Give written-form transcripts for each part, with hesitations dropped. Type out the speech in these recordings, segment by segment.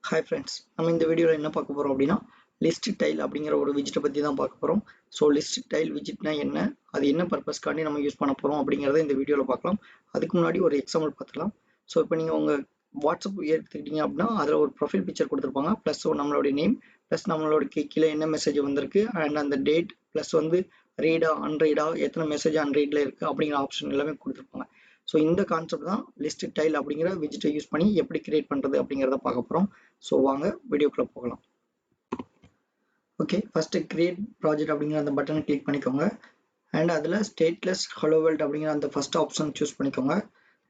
Hi friends, நம்ம இந்த வீடியோல என்ன பார்க்க போறோம் அப்படின்னா Listtile அப்படிங்கிற ஒரு widget பத்தி தான் பார்க்க போறோம். ஸோ Listtile widgetனா என்ன, அது என்ன பர்பஸ்க்காண்டி நம்ம யூஸ் பண்ண போறோம் அப்படிங்கறத இந்த வீடியோல பார்க்கலாம். அதுக்கு முன்னாடி ஒரு எக்ஸாம்பிள் பார்த்துக்கலாம். ஸோ இப்போ நீங்க உங்க வாட்ஸ்அப் எடுத்துக்கிட்டீங்க அப்படின்னா அதில் ஒரு ப்ரொஃபைல் பிக்சர் கொடுத்துருப்பாங்க, ப்ளஸ் நம்மளோட நேம், ப்ளஸ் நம்மளோட கீழே என்ன மெசேஜ் வந்திருக்கு அண்ட் அந்த டேட், ப்ளஸ் வந்து ரீடா அன்ரீடா, எத்தனை மெசேஜ் அன்ரீட்ல இருக்கு அப்படிங்கிற ஆப்ஷன் எல்லாமே கொடுத்துருப்பாங்க. ஸோ இந்த கான்செப்ட் தான் Listtile அப்படிங்கிற widget யூஸ் பண்ணி எப்படி கிரியேட் பண்றது அப்படிங்கிறத பார்க்க போறோம். ஸோ வாங்க வீடியோக்குள்ள போகலாம். ஓகே, ஃபர்ஸ்ட் கிரியேட் ப்ராஜெக்ட் அப்படிங்கிற அந்த பட்டனை கிளிக் பண்ணிக்கோங்க அண்ட் அதில் ஸ்டேட்லெஸ் ஹலோ வேர்ல்ட் அப்படிங்கிற அந்த ஃபர்ஸ்ட் ஆப்ஷன் சூஸ் பண்ணிக்கோங்க.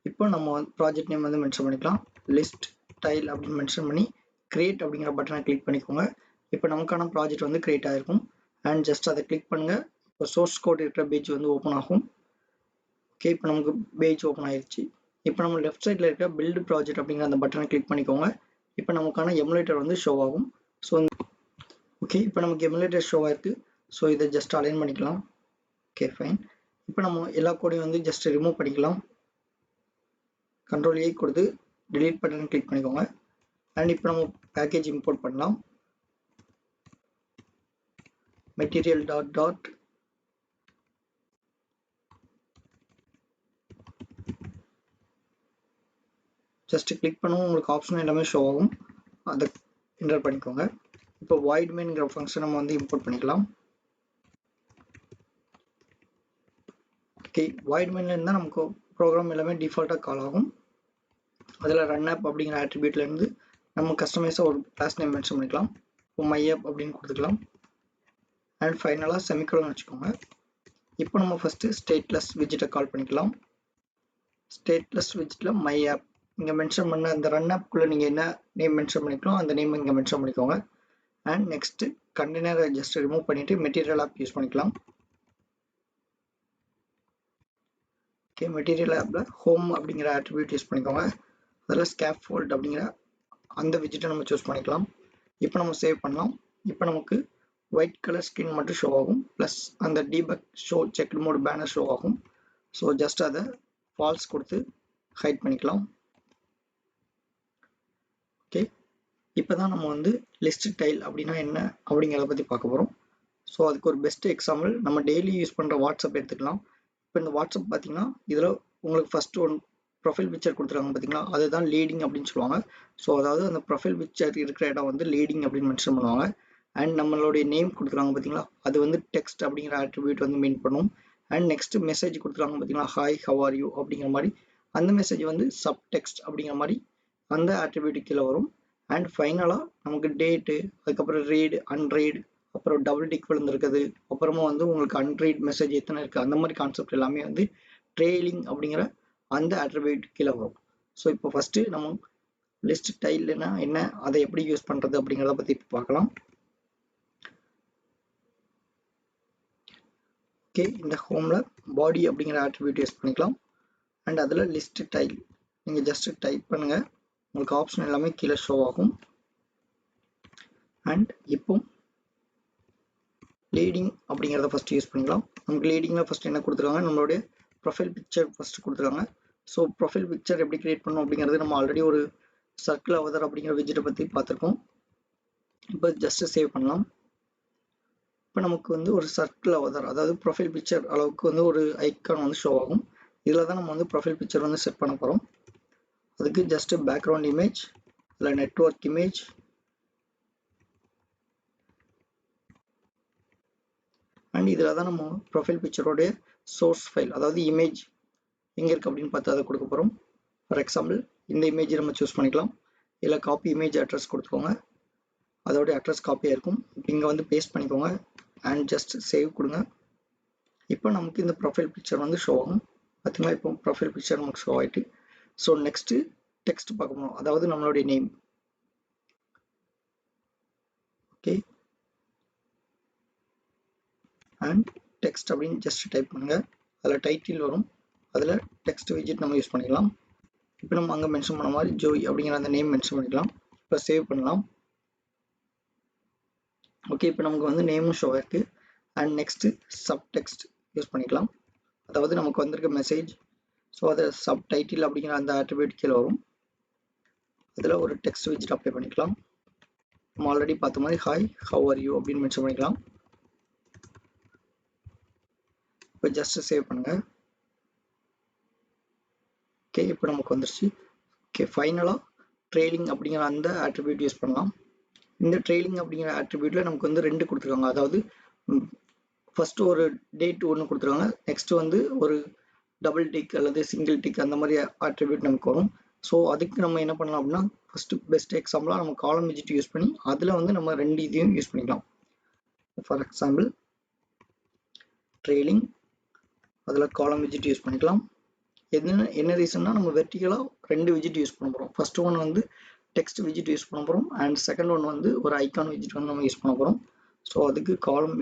இப்போ நம்ம ப்ராஜெக்ட் நேம் வந்து மென்ஷன் பண்ணிக்கலாம், Listtile அப்படின்னு மென்ஷன் பண்ணி கிரியேட் அப்படிங்கிற பட்டனை கிளிக் பண்ணிக்கோங்க. இப்போ நமக்கான ப்ராஜெக்ட் வந்து கிரியேட் ஆகிருக்கும் அண்ட் ஜஸ்ட் அதை கிளிக் பண்ணுங்க. இப்போ சோர்ஸ் கோட் இருக்கிற பேஜ் வந்து ஓப்பன் ஆகும். ஓகே, இப்போ நமக்கு பேஜ் ஓப்பன் ஆயிடுச்சு. இப்போ நம்ம லெஃப்ட் சைடில் இருக்க பில்டு ப்ராஜெக்ட் அப்படிங்கிற அந்த பட்டனை கிளிக் பண்ணிக்கோங்க. இப்போ நமக்கான எமுலேட்டர் வந்து ஷோ ஆகும். ஸோ ஓகே, இப்போ நமக்கு எமுலேட்டர் ஷோ ஆயிருக்கு. ஸோ இதை ஜஸ்ட் அலைன் பண்ணிக்கலாம். Okay fine. இப்போ நம்ம எல்லா கோடையும் வந்து ஜஸ்ட் ரிமூவ் பண்ணிக்கலாம். Ctrl+A கொடுத்து delete பட்டன் கிளிக் பண்ணிக்கோங்க அண்ட் இப்போ நம்ம பேக்கேஜ் இம்போர்ட் பண்ணலாம். மெட்டீரியல் டாட் ஜஸ்ட் கிளிக் பண்ணுவோம், உங்களுக்கு ஆப்ஷன் எல்லாமே ஷோ ஆகும், அதை என்டர் பண்ணிக்கோங்க. இப்போ void mainங்கிற ஃபங்க்ஷன் நம்ம வந்து இம்போர்ட் பண்ணிக்கலாம். ஓகே, void main இருந்தால் நமக்கு ப்ரோக்ராம் எல்லாமே டிஃபால்ட்டாக கால் ஆகும். அதில் ரன் ஆப் அப்படிங்கிற ஆட்ரிபியூட்லேருந்து நம்ம கஸ்டமைஸாக ஒரு கிளாஸ் நேம் மென்ஷன் பண்ணிக்கலாம். இப்போ மை ஆப் அப்படின்னு கொடுத்துக்கலாம் அண்ட் ஃபைனலாக செமிகோலன் வச்சுக்கோங்க. இப்போ நம்ம ஃபஸ்ட்டு ஸ்டேட்லெஸ் widget கால் பண்ணிக்கலாம். ஸ்டேட்லெஸ் widgetல மை ஆப் இங்கே மென்ஷன் பண்ண அந்த ரன் ஆப்குள்ளே நீங்கள் என்ன நேம் மென்ஷன் பண்ணிக்கலாம் அந்த நேம் இங்கே மென்ஷன் பண்ணிக்கோங்க அண்ட் நெக்ஸ்ட்டு கண்டெய்னரை ஜஸ்ட் ரிமூவ் பண்ணிவிட்டு மெட்டீரியல் ஆப் யூஸ் பண்ணிக்கலாம். ஓகே, மெட்டீரியல் ஆப்பில் ஹோம் அப்படிங்கிற ஆட்ரிபியூட் யூஸ் பண்ணிக்கோங்க. அதில் ஸ்கேஃபோல்ட் அப்படிங்கிற அந்த widget நம்ம சூஸ் பண்ணிக்கலாம். இப்போ நம்ம சேவ் பண்ணலாம். இப்போ நமக்கு ஒயிட் கலர் ஸ்க்ரீன் மட்டும் ஷோ ஆகும், ப்ளஸ் அந்த debug show check mode banner show ஆகும். ஸோ ஜஸ்ட் அதை ஃபால்ஸ் கொடுத்து ஹைட் பண்ணிக்கலாம். ஓகே, இப்போ தான் நம்ம வந்து Listtile அப்படின்னா என்ன அப்படிங்கிறத பற்றி பார்க்க போகிறோம். ஸோ அதுக்கு ஒரு பெஸ்ட் எக்ஸாம்பிள் நம்ம டெய்லி யூஸ் பண்ணுற வாட்ஸ்அப் எடுத்துக்கலாம். இப்போ இந்த வாட்ஸ்அப் பார்த்தீங்கன்னா இதில் உங்களுக்கு ஃபஸ்ட்டு ஒன் ப்ரொஃபைல் பிக்சர் கொடுத்துருக்காங்க பார்த்தீங்களா, அதுதான் லீடிங் அப்படின்னு சொல்லுவாங்க. ஸோ அதாவது அந்த ப்ரொஃபைல் பிக்சர் இருக்கிற இடம் வந்து லீடிங் அப்படின்னு மென்ஷன் பண்ணுவாங்க. அண்ட் நம்மளுடைய நேம் கொடுத்துருக்காங்க பார்த்தீங்களா, அது வந்து டெக்ஸ்ட் அப்படிங்கிற ஆட்ரிபியூட் வந்து மீன் பண்ணும். அண்ட் நெக்ஸ்ட் மெசேஜ் கொடுத்துருக்காங்க பார்த்தீங்களா, ஹாய் ஹவ் ஆர் யூ அப்படிங்கிற மாதிரி, அந்த மெசேஜ் வந்து சப் டெக்ஸ்ட் அப்படிங்கிற மாதிரி அந்த ஆட்ரிபியூட் கீழே வரும். அண்ட் ஃபைனலாக நமக்கு டேட்டு, அதுக்கப்புறம் ரீடு அன்ரீட், அப்புறம் டபுள் டிக் விழுந்திருக்குது, அப்புறமா வந்து உங்களுக்கு அன்ரீட் மெசேஜ் எத்தனை இருக்குது, அந்த மாதிரி கான்செப்ட் எல்லாமே வந்து ட்ரெயிலிங் அப்படிங்கிற அந்த ஆட்ரிபியூட் கீழே வரும். ஸோ இப்போ ஃபஸ்ட்டு நம்ம Listtile என்ன, அதை எப்படி யூஸ் பண்ணுறது அப்படிங்கிறத பற்றி இப்போ பார்க்கலாம். ஓகே, இந்த ஹோமில் பாடி அப்படிங்கிற ஆட்ரிபியூட் யூஸ் பண்ணிக்கலாம் அண்ட் அதில் Listtile நீங்கள் ஜஸ்ட் டைப் பண்ணுங்கள், உங்களுக்கு ஆப்ஷன் எல்லாமே கீழே ஷோ ஆகும். அண்ட் இப்போ லீடிங் அப்படிங்கிறத ஃபஸ்ட் யூஸ் பண்ணிக்கலாம். நமக்கு லீடிங்கில் ஃபஸ்ட் என்ன கொடுத்துருக்காங்க, நம்மளுடைய ப்ரொஃபைல் பிக்சர் ஃபஸ்ட் கொடுத்துருக்காங்க. ஸோ ப்ரொஃபைல் பிக்சர் எப்படி கிரியேட் பண்ணணும் அப்படிங்கிறது நம்ம ஆல்ரெடி ஒரு சர்க்கிள் அவதார் அப்படிங்கிற widget பற்றி பார்த்துருக்கோம். இப்போ ஜஸ்ட் சேவ் பண்ணலாம். இப்போ நமக்கு வந்து ஒரு சர்க்கிள் அவதார், அதாவது ப்ரொஃபைல் பிக்சர் அளவுக்கு வந்து ஒரு ஐக்கான் வந்து ஷோ ஆகும். இதில் தான் நம்ம வந்து ப்ரொஃபைல் பிக்சர் வந்து செட் பண்ண போகிறோம். அதுக்கு ஜஸ்ட் பேக்ரவுண்ட் இமேஜ், இல்லை நெட்வொர்க் இமேஜ், அண்ட் இதில் தான் நம்ம ப்ரொஃபைல் பிக்சரோடைய சோர்ஸ் ஃபைல், அதாவது இமேஜ் எங்கே இருக்குது அப்படின்னு பார்த்து அதை கொடுக்க போகிறோம். ஃபார் எக்ஸாம்பிள் இந்த இமேஜ் நம்ம சூஸ் பண்ணிக்கலாம். இதில் காப்பி இமேஜ் அட்ரஸ் கொடுத்துக்கோங்க, அதோடைய அட்ரஸ் காப்பியாக இருக்கும். இங்கே வந்து பேஸ்ட் பண்ணிக்கோங்க அண்ட் ஜஸ்ட் சேவ் கொடுங்க. இப்போ நமக்கு இந்த ப்ரொஃபைல் பிக்சர் வந்து ஷோ ஆகும் பார்த்தீங்களா. இப்போ ப்ரொஃபைல் பிக்சர் நமக்கு ஷோ ஆகிட்டு, ஸோ நெக்ஸ்ட்டு டெக்ஸ்ட் பார்க்கணும், அதாவது நம்மளுடைய நேம். ஓகே, அண்ட் டெக்ஸ்ட் அப்படின்னு ஜஸ்ட் டைப் பண்ணுங்கள், அதில் டைட்டில் வரும், அதில் டெக்ஸ்ட் widget நம்ம யூஸ் பண்ணிக்கலாம். இப்போ நம்ம அங்கே மென்ஷன் பண்ண மாதிரி ஜோய் அப்படிங்கிற அந்த நேம் மென்ஷன் பண்ணிக்கலாம். இப்போ சேவ் பண்ணலாம். ஓகே, இப்போ நமக்கு வந்து நேமும் ஷோ ஆயிருக்கு and next sub text use பண்ணிக்கலாம், அதாவது நமக்கு வந்திருக்க மெசேஜ். ஸோ அதை சப் டைட்டில் அப்படிங்கிற அந்த ஆட்ரிபியூட் கீழே வரும், அதில் ஒரு டெக்ஸ்ட் widget அப்ளை பண்ணிக்கலாம். நம்ம ஆல்ரெடி பார்த்த மாதிரி ஹாய் ஹவ் ஆர் யூ அப்படின்னு மென்ஷன் பண்ணிக்கலாம். இப்போ ஜஸ்ட் சேவ் பண்ணுங்க. ஓகே, இப்போ நமக்கு வந்துருச்சு. ஓகே, ஃபைனலாக ட்ரெயிலிங் அப்படிங்கிற அந்த ஆட்ரிபியூட் யூஸ் பண்ணலாம். இந்த ட்ரெயிலிங் அப்படிங்கிற ஆட்ரிபியூட்ல நமக்கு வந்து 2 கொடுத்துருக்காங்க. அதாவது ஃபர்ஸ்ட் ஒரு டேட் ஒன்று கொடுத்துருக்காங்க, நெக்ஸ்ட் வந்து ஒரு டபுள் டிக் அல்லது சிங்கிள் டிக் அந்த மாதிரி ஆட்ரிபியூட் நமக்கு வரும். ஸோ அதுக்கு நம்ம என்ன பண்ணலாம் அப்படின்னா, ஃபர்ஸ்ட் பெஸ்ட் எக்ஸாம்பிளாக நம்ம காலம் widget யூஸ் பண்ணி அதில் வந்து நம்ம 2 இதையும் யூஸ் பண்ணிக்கலாம். ஃபார் எக்ஸாம்பிள் ட்ரெயிலிங், அதில் காலம் widget யூஸ் பண்ணிக்கலாம். என்ன ரீசன்னா, நம்ம வெர்டிகலாக 2 widget யூஸ் பண்ண போகிறோம். ஃபர்ஸ்ட் ஒன் வந்து டெக்ஸ்ட் widget யூஸ் பண்ண போகிறோம், அண்ட் செகண்ட் ஒன் வந்து ஒரு ஐகான் widget வந்து நம்ம யூஸ் பண்ண போகிறோம். ஸோ அதுக்கு காலம்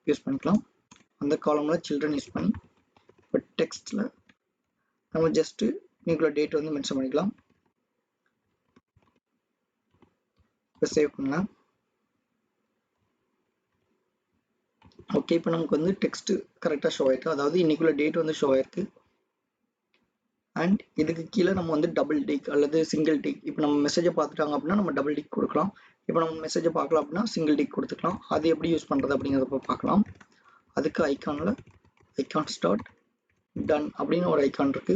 யூஸ் பண்ணிக்கலாம். அந்த காலமில் சில்ட்ரன் யூஸ் பண்ணி, இப்போ டெக்ஸ்ட்டில் நம்ம ஜஸ்ட்டு இன்னைக்குள்ள டேட் வந்து மென்ஷன் பண்ணிக்கலாம். இப்போ சேவ் பண்ணலாம். ஓகே, இப்போ நமக்கு வந்து டெக்ஸ்ட் கரெக்டாக ஷோ ஆயிருக்கு, அதாவது இன்னைக்குள்ள டேட் வந்து ஷோ ஆயிருக்கு. அண்ட் இதுக்கு கீழே நம்ம வந்து டபுள் டிக் அல்லது சிங்கிள் டிக், இப்போ நம்ம மெசேஜை பார்த்துட்டாங்க அப்படின்னா நம்ம டபுள் டிக் கொடுக்கலாம். இப்போ நம்ம மெசேஜை பார்க்கலாம் அப்படின்னா சிங்கிள் டிக் கொடுத்துக்கலாம். அது எப்படி யூஸ் பண்ணுறது அப்படிங்கிறத பார்க்கலாம். அதுக்கு ஐக்கானில் ஐக்கான் ஸ்டார்ட் டன் அப்படின்னு ஒரு ஐக்கான் இருக்கு,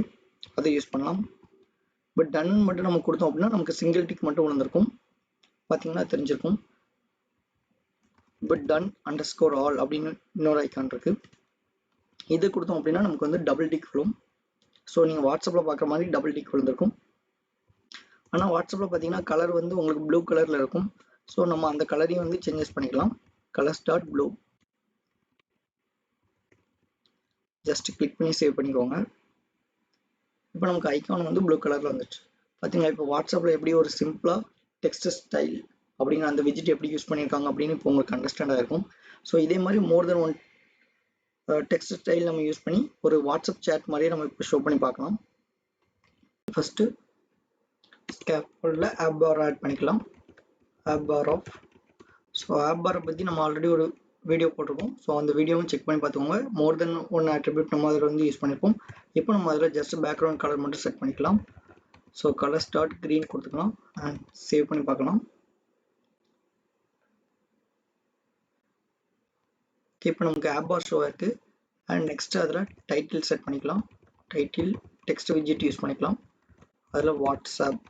அதை யூஸ் பண்ணலாம். பட் டன் மட்டும் நம்ம கொடுத்தோம் அப்படின்னா நமக்கு சிங்கிள் டிக் மட்டும் விழுந்திருக்கும், பார்த்தீங்கன்னா தெரிஞ்சிருக்கும். பட் டன் அண்டர்ஸ்கோர் ஆல் அப்படின்னு இன்னொரு ஐக்கான் இருக்கு, இது கொடுத்தோம் அப்படின்னா நமக்கு வந்து டபுள் டிக் விழும். ஸோ நீங்கள் வாட்ஸ்அப்பில் பார்க்குற மாதிரி டபுள் டிக் விழுந்திருக்கும். ஆனால் வாட்ஸ்அப்பில் பார்த்தீங்கன்னா கலர் வந்து உங்களுக்கு ப்ளூ கலரில் இருக்கும். ஸோ நம்ம அந்த கலரையும் வந்து சேஞ்சஸ் பண்ணிக்கலாம். Colour start blue, just click பண்ணி சேவ் பண்ணிக்கோங்க. இப்போ நமக்கு ஐக்கான் வந்து ப்ளூ கலரில் வந்துச்சு. பார்த்தீங்களா, இப்போ வாட்ஸ்அப்பில் எப்படி ஒரு சிம்பிளாக டெக்ஸ்ட் ஸ்டைல் அப்படிங்கிற அந்த widget எப்படி யூஸ் பண்ணியிருக்காங்க அப்படின்னு இப்போ உங்களுக்கு அண்டர்ஸ்டாண்ட் ஆகிருக்கும். ஸோ இதே மாதிரி மோர் தென் ஒன் டெக்ஸ்ட் ஸ்டைல் நம்ம யூஸ் பண்ணி ஒரு வாட்ஸ்அப் சேட் மாதிரியே நம்ம இப்போ ஷோ பண்ணி பார்க்கலாம். ஃபஸ்ட்டு ஸ்கேப்போல்டில் appbar ஆட் பண்ணிக்கலாம். appbar of. ஸோ appbar பற்றி நம்ம ஆல்ரெடி ஒரு வீடியோ போட்டிருக்கோம். ஸோ அந்த வீடியோவும் செக் பண்ணி பார்த்துக்கோங்க. மோர் தென் ஒன் ஆட்ரிபியூட் நம்ம அதில் வந்து யூஸ் பண்ணியிருப்போம். இப்போ நம்ம அதில் ஜஸ்ட் பேக்ரவுண்ட் கலர் மட்டும் செட் பண்ணிக்கலாம். ஸோ கலர் ஸ்டார்ட் க்ரீன் கொடுத்துக்கலாம் அண்ட் சேவ் பண்ணி பார்க்கலாம். இப்போ நமக்கு appbar ஷோ ஆயிருக்கு. அண்ட் நெக்ஸ்ட் அதில் டைட்டில் செட் பண்ணிக்கலாம். டைட்டில் டெக்ஸ்ட் widget யூஸ் பண்ணிக்கலாம். அதில் வாட்ஸ்அப்,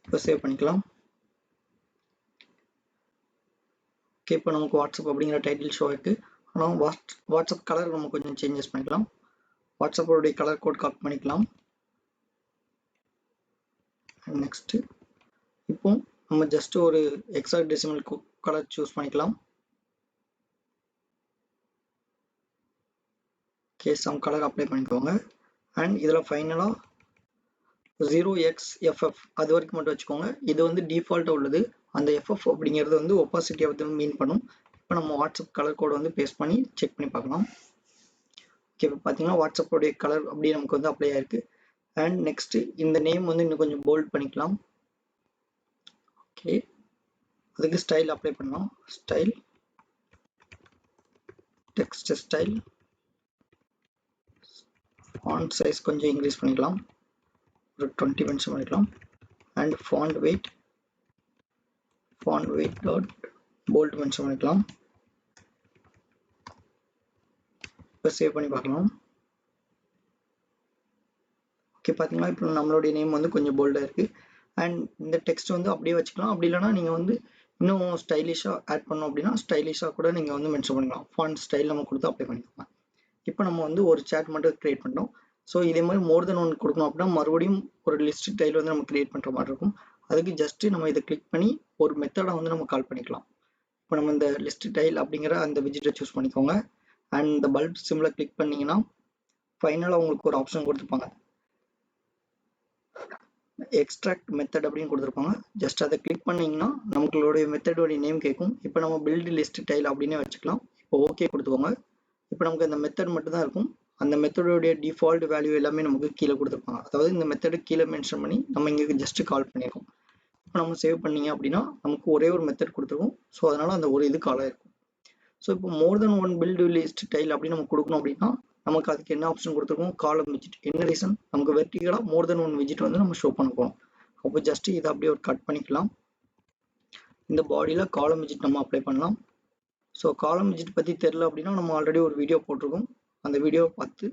இப்போ சேவ் பண்ணிக்கலாம். ஓகே, இப்போ நமக்கு வாட்ஸ்அப் அப்படிங்கிற டைட்டில் ஷோ ஆயிருக்கு. ஆனால் வாட்ஸ்அப் கலர் நம்ம கொஞ்சம் சேஞ்சஸ் பண்ணிக்கலாம். வாட்ஸ்அப்போடைய கலர் கோட் காப்பி பண்ணிக்கலாம். நெக்ஸ்ட் இப்போ நம்ம ஜஸ்ட் ஒரு ஹெக்ஸாடெசிமல் கலர் சூஸ் பண்ணிக்கலாம். ஓகே, சம் கலர் அப்ளை பண்ணிக்கோங்க. அண்ட் இதில் ஃபைனலாக 0xFF அது வரைக்கும் மட்டும் வச்சுக்கோங்க. இது வந்து டிஃபால்ட்டாக உள்ளது. அந்த FF அப்படிங்கிறது வந்து ஒப்பாசிட்டியை வந்து மீன் பண்ணும். இப்போ நம்ம வாட்ஸ்அப் கலர் கோடை வந்து பேஸ்ட் பண்ணி செக் பண்ணி பார்க்கலாம். ஓகே, இப்போ பார்த்தீங்கன்னா வாட்ஸ்அப்போடைய கலர் அப்படியே நமக்கு வந்து அப்ளை ஆயிருக்கு. அண்ட் நெக்ஸ்ட் இந்த நேம் வந்து இன்னும் கொஞ்சம் போல்ட் பண்ணிக்கலாம். ஓகே, அதுக்கு ஸ்டைல் அப்ளை பண்ணலாம். Style text style, font size கொஞ்சம் இன்க்ரீஸ் பண்ணிக்கலாம், ஒரு 20 மென்ஷன் பண்ணிக்கலாம். And font weight dot bold mention பண்ணிக்கலாம். இப்போ சேவ் பண்ணி பார்க்கலாம். ஓகே, பார்த்தீங்கன்னா இப்போ நம்மளுடைய நேம் வந்து கொஞ்சம் போல்டாக இருக்குது. அண்ட் இந்த டெக்ஸ்ட் வந்து அப்படியே வச்சுக்கலாம். அப்படி இல்லைனா நீங்கள் வந்து இன்னும் ஸ்டைலிஷாக ஆட் பண்ணோம் அப்படின்னா ஸ்டைலிஷாக கூட நீங்கள் வந்து மென்ஷன் பண்ணிக்கலாம். ஃபாண்ட் ஸ்டைல் நம்ம கொடுத்து அப்ளை பண்ணிக்கலாம். இப்போ நம்ம வந்து ஒரு சேட் மட்டும் கிரியேட் பண்ணோம். ஸோ இதே மாதிரி மோர் தென் ஒன் கொடுக்கணும் அப்படின்னா மறுபடியும் ஒரு லிஸ்ட் டைல் வந்து நம்ம கிரியேட் பண்ணுற மாதிரி இருக்கும். அதுக்கு ஜஸ்ட்டு நம்ம இதை கிளிக் பண்ணி ஒரு மெத்தடை வந்து நம்ம கால் பண்ணிக்கலாம். இப்போ நம்ம இந்த லிஸ்ட் டைல் அப்படிங்கிற அந்த widget சூஸ் பண்ணிக்கோங்க. அண்ட் இந்த பல்ப் சிம்பிளை கிளிக் பண்ணிங்கன்னா ஃபைனலாக உங்களுக்கு ஒரு ஆப்ஷன் கொடுத்துருப்பாங்க, எக்ஸ்ட்ராக்ட் மெத்தட் அப்படின்னு கொடுத்துருப்பாங்க. ஜஸ்ட் அதை கிளிக் பண்ணிங்கன்னா நம்மளுடைய மெத்தடோடைய நேம் கேட்கும். இப்போ நம்ம பில்ட் லிஸ்ட் டைல் அப்படின்னே வச்சுக்கலாம். இப்போ ஓகே கொடுத்துக்கோங்க. இப்போ நமக்கு அந்த மெத்தட் மட்டும் தான் இருக்கும். அந்த மெத்தடோடைய டிஃபால்ட் வேல்யூ எல்லாமே நமக்கு கீழே கொடுத்துருப்பாங்க. அதாவது இந்த மெத்தடு கீழே மென்ஷன் பண்ணி நம்ம இங்கே ஜஸ்ட் கால் பண்ணியிருக்கோம். இப்போ நம்ம சேவ் பண்ணீங்க அப்படின்னா நமக்கு ஒரே ஒரு மெத்தட் கொடுத்துருக்கோம். ஸோ அதனால அந்த ஒரு இது கால் ஆயிருக்கும். ஸோ இப்போ மோர் தென் ஒன் பில்டு லிஸ்ட் டைல் அப்படின்னு நம்ம கொடுக்கணும் அப்படின்னா நமக்கு அதுக்கு என்ன ஆப்ஷன் கொடுத்துருக்கோம், காலம் widget. என்ன ரீசன், நமக்கு வெர்டிகலா மோர் தென் ஒன் widget வந்து நம்ம ஷோ பண்ண போறோம். அப்போ ஜஸ்ட் இதை அப்படியே ஒரு கட் பண்ணிக்கலாம். இந்த பாடியில் காலம் widget நம்ம அப்ளை பண்ணலாம். ஸோ காலம் widget பற்றி தெரியல அப்படின்னா நம்ம ஆல்ரெடி ஒரு வீடியோ போட்டிருக்கோம். அந்த வீடியோவை பார்த்து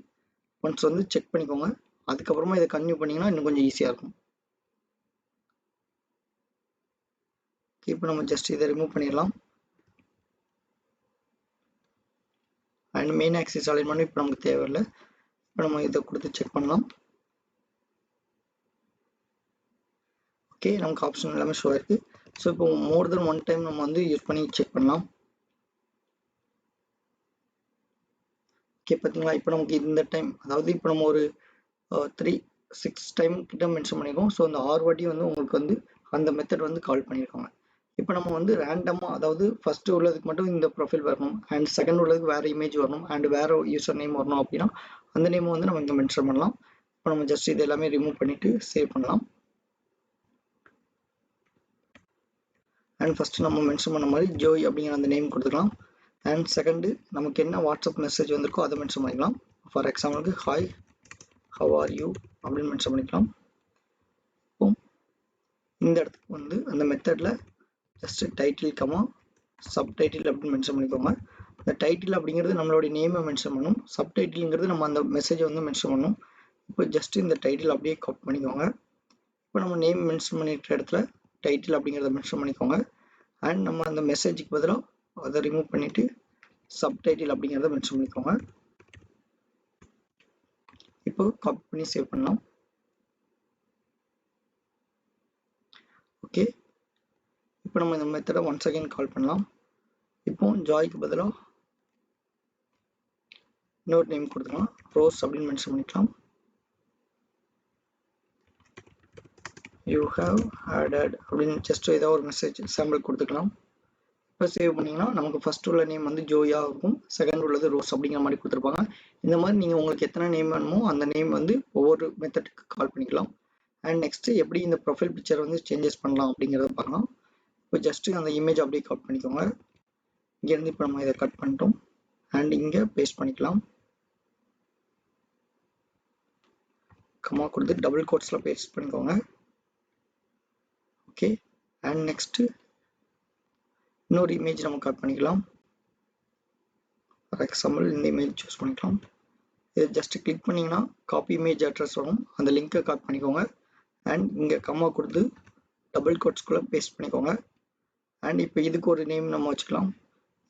ஒன்ஸ் வந்து செக் பண்ணிக்கோங்க. அதுக்கப்புறமா இதை கன்டினியூ பண்ணிங்கன்னா இன்னும் கொஞ்சம் ஈஸியாக இருக்கும். இப்போ நம்ம ஜஸ்ட் இதை ரிமூவ் பண்ணிடலாம். அண்ட் மெயின் ஆக்சிஸ் அலைன்மெண்ட் இப்போ நமக்கு தேவையில்லை. இப்போ நம்ம இதை கொடுத்து செக் பண்ணலாம். ஓகே, நமக்கு ஆப்ஷன் எல்லாமே ஷோ ஆயிருக்கு. ஸோ இப்போ மோர் தென் ஒன் டைம் நம்ம வந்து யூஸ் பண்ணி செக் பண்ணலாம். ஓகே, பார்த்தீங்களா, இப்போ நமக்கு இந்த டைம், அதாவது இப்போ நம்ம ஒரு 3-6 டைம் கிட்ட மென்ஷன் பண்ணியிருக்கோம். ஸோ அந்த 6 வாட்டி வந்து உங்களுக்கு வந்து அந்த மெத்தட் வந்து கால் பண்ணியிருக்காங்க. இப்போ நம்ம வந்து ரேண்டமாக, அதாவது ஃபர்ஸ்ட் உள்ளதுக்கு மட்டும் இந்த ப்ரொஃபைல் வரணும், அண்ட் செகண்ட் உள்ளதுக்கு வேறு இமேஜ் வரணும், அண்ட் வேறு யூசர் நேம் வரணும் அப்படின்னா அந்த நேம் வந்து நம்ம இங்கே மென்ஷன் பண்ணலாம். இப்போ நம்ம ஜஸ்ட் இது எல்லாமே ரிமூவ் பண்ணிவிட்டு சேவ் பண்ணலாம். அண்ட் ஃபஸ்ட்டு நம்ம மென்ஷன் பண்ண மாதிரி ஜோய் அப்படிங்கிற அந்த நேம் கொடுத்துக்கலாம். அண்ட் செகண்டு நமக்கு என்ன வாட்ஸ்அப் மெசேஜ் வந்திருக்கோ அதை மென்ஷன் பண்ணிக்கலாம். ஃபார் எக்ஸாம்பிளுக்கு ஹாய் ஹவ் ஆர் யூ அப்படின்னு மென்ஷன் பண்ணிக்கலாம். இப்போ இந்த இடத்துக்கு வந்து அந்த மெத்தடில் ஜஸ்ட் டைட்டில் கமா சப்டைட்டில் அப்படின்னு மென்ஷன் பண்ணிக்கோங்க. இந்த டைட்டில் அப்படிங்கிறது நம்மளுடைய நேமை மென்ஷன் பண்ணணும், சப்டைட்டில்ங்கிறது நம்ம அந்த மெசேஜை வந்து மென்ஷன் பண்ணணும். இப்போ ஜஸ்ட் இந்த டைட்டில் அப்படியே காப்பி பண்ணிக்கோங்க. இப்போ நம்ம நேம் மென்ஷன் பண்ணிக்கிற இடத்துல டைட்டில் அப்படிங்கிறத மென்ஷன் பண்ணிக்கோங்க. அண்ட் நம்ம அந்த மெசேஜுக்கு பதிலாக அதை ரிமூவ் பண்ணிவிட்டு சப்டைட்டில் அப்படிங்கிறத மென்ஷன் பண்ணிக்கோங்க. இப்போ காப்பி பண்ணி சேவ் பண்ணலாம். ஓகே, இப்போ நம்ம இந்த மெத்தடை ஒன்ஸ் அகைன் கால் பண்ணலாம். இப்போ ஜாய்க்கு பதிலாக இன்னொரு நேம் கொடுத்துக்கலாம், ரோஸ் அப்படின்னு மென்ஷன் பண்ணிக்கலாம். யூ ஹாவ் ஆடட் அப்படின்னு ஜஸ்ட் ஏதாவது ஒரு மெசேஜ் சாம்பிள் கொடுத்துக்கலாம். இப்போ சேவ் பண்ணிங்கன்னா நமக்கு ஃபர்ஸ்ட் உள்ள நேம் வந்து ஜோயாக இருக்கும், செகண்ட் உள்ளது ரோஸ் அப்படிங்கிற மாதிரி கொடுத்துருப்பாங்க. இந்த மாதிரி நீங்கள் உங்களுக்கு எத்தனை நேம் வேணுமோ அந்த நேம் வந்து ஒவ்வொரு மெத்தடுக்கு கால் பண்ணிக்கலாம். அண்ட் நெக்ஸ்ட்டு எப்படி இந்த ப்ரொஃபைல் பிக்சர் வந்து சேஞ்சஸ் பண்ணலாம் அப்படிங்கிறத பார்க்கலாம். இப்போ ஜஸ்ட்டு அந்த இமேஜ் அப்படியே கட் பண்ணிக்கோங்க. இங்கேருந்து இப்போ நம்ம இதை கட் பண்ணிட்டோம். அண்ட் இங்கே பேஸ்ட் பண்ணிக்கலாம். கமா கொடுத்து டபுள் கோட்ஸில் பேஸ்ட் பண்ணிக்கோங்க. ஓகே, அண்ட் நெக்ஸ்ட்டு இன்னொரு இமேஜ் நம்ம கட் பண்ணிக்கலாம். ஃபார் எக்ஸாம்பிள் இந்த இமேஜ் சூஸ் பண்ணிக்கலாம். இதை ஜஸ்ட் கிளிக் பண்ணிங்கன்னா காப்பி இமேஜ் அட்ரஸ் வரும், அந்த லிங்க்கை காப்பி பண்ணிக்கோங்க. அண்ட் இங்கே கமா கொடுத்து டபுள் கோட்ஸ்குள்ளே பேஸ்ட் பண்ணிக்கோங்க. அண்ட் இப்போ இதுக்கு ஒரு நேம் நம்ம வச்சுக்கலாம்.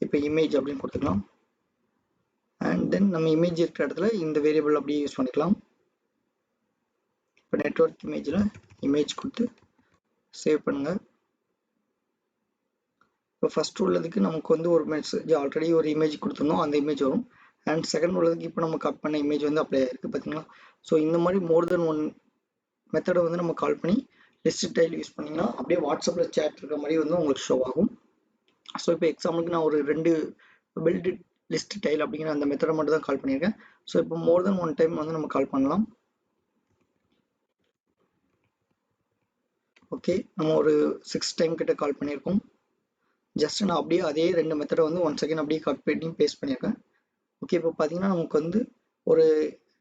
இப்போ இமேஜ் அப்படின்னு கொடுத்துக்கலாம். அண்ட் தென் நம்ம இமேஜ் இருக்கிற இடத்துல இந்த வேரியபிள் அப்படியே யூஸ் பண்ணிக்கலாம். இப்போ நெட்வொர்க் இமேஜில் இமேஜ் கொடுத்து சேவ் பண்ணுங்கள். இப்போ ஃபர்ஸ்ட் உள்ளதுக்கு நமக்கு வந்து ஒரு மெசேஜ் ஆல்ரெடி ஒரு இமேஜ் கொடுத்துருந்தோம், அந்த இமேஜ் வரும். அண்ட் செகண்ட் உள்ளதுக்கு இப்போ நம்ம கட் பண்ண இமேஜ் வந்து அப்ளை ஆயிருக்கு, பார்த்தீங்களா. ஸோ இந்த மாதிரி மோர் தென் ஒன் மெத்தடை வந்து நம்ம கால் பண்ணி லிஸ்ட்டைல் யூஸ் பண்ணிங்கன்னா அப்படியே வாட்ஸ்அப்பில் சேட் இருக்கிற மாதிரி வந்து உங்களுக்கு ஷோ ஆகும். ஸோ இப்போ எக்ஸாம்பிளுக்கு நான் ஒரு 2 பில்ட் லிஸ்ட்டைல் அப்படிங்கிற அந்த மெத்தடை மட்டும் தான் கால் பண்ணியிருக்கேன். ஸோ இப்போ மோர் தென் ஒன் டைம் வந்து நம்ம கால் பண்ணலாம். ஓகே, நம்ம ஒரு 6 டைம் கிட்ட கால் பண்ணியிருக்கோம். ஜஸ்ட் நான் அப்படியே அதே 2 மெத்தடை வந்து ஒன் செகண்ட் அப்படியே கட் பண்ணி பேஸ்ட் பண்ணியிருக்கேன். ஓகே, இப்போ பார்த்தீங்கன்னா நமக்கு வந்து ஒரு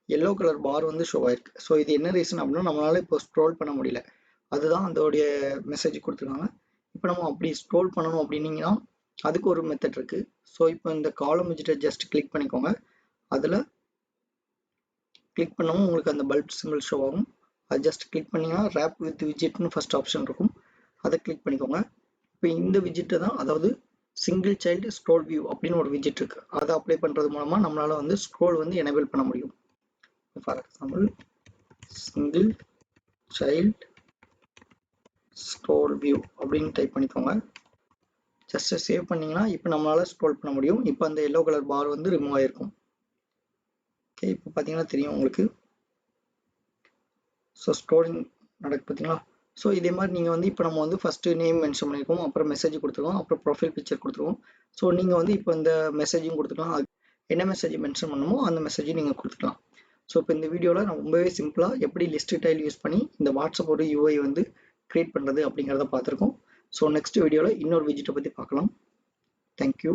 எல்லோ கலர் பார் வந்து ஷோ ஆயிருக்கு. ஸோ இது என்ன ரீசன் அப்படின்னா நம்மளால இப்போ ஸ்க்ரோல் பண்ண முடியல, அதுதான் அதோடைய மெசேஜ் கொடுத்துருக்காங்க. இப்போ நம்ம அப்படி ஸ்க்ரோல் பண்ணணும் அப்படின்னீங்கன்னா அதுக்கு ஒரு மெத்தட் இருக்கு. ஸோ இப்போ இந்த காலம் widget ஜஸ்ட் கிளிக் பண்ணிக்கோங்க. அதில் கிளிக் பண்ணவும் உங்களுக்கு அந்த பல்ப் சிம்பிள் ஷோ ஆகும். அது ஜஸ்ட் கிளிக் பண்ணிங்கன்னா ரேப் வித் widgetனு ஃபர்ஸ்ட் ஆப்ஷன் இருக்கும், அதை கிளிக் பண்ணிக்கோங்க. இப்போ இந்த widget தான், அதாவது சிங்கிள் சைல்டு ஸ்க்ரோல் வியூ அப்படின்னு ஒரு widget இருக்கு, அதை அப்ளை பண்ணுறது மூலமாக நம்மளால வந்து ஸ்க்ரோல் வந்து எனேபிள் பண்ண முடியும். For example single child scroll view அப்படின்னு டைப் பண்ணிக்கோங்க. ஜஸ்ட் சேவ் பண்ணிங்கன்னா இப்போ நம்மளால ஸ்க்ரோல் பண்ண முடியும். இப்போ அந்த எல்லோ கலர் பார் வந்து ரிமூவ் ஆகிருக்கும். ஓகே, இப்போ பார்த்தீங்கன்னா தெரியும் உங்களுக்கு. ஸோ ஸ்க்ரோலிங் நடக்கு, பார்த்தீங்களா. ஸோ இதே மாதிரி நீங்கள் வந்து இப்போ நம்ம வந்து ஃபஸ்ட்டு நேம் மென்ஷன் பண்ணியிருக்கோம், அப்புறம் மெசேஜ் கொடுத்துருக்கோம், அப்புறம் ப்ரொஃபைல் பிக்சர் கொடுத்துருக்கோம். ஸோ நீங்கள் வந்து இப்போ இந்த மெசேஜும் கொடுத்துக்கலாம், என்ன மெசேஜ் மென்ஷன் பண்ணணுமோ அந்த மெசேஜையும் நீங்கள் கொடுத்துக்கலாம். ஸோ இப்போ இந்த வீடியோவில் நான் ரொம்பவே சிம்பிளாக எப்படி லிஸ்ட்டைல் யூஸ் பண்ணி இந்த வாட்ஸ்அப் ஒரு யூஐ வந்து கிரியேட் பண்ணுறது அப்படிங்கிறத பார்த்துருக்கோம். ஸோ நெக்ஸ்ட் வீடியோவில் இன்னொரு widget பற்றி பார்க்கலாம். தேங்க்யூ.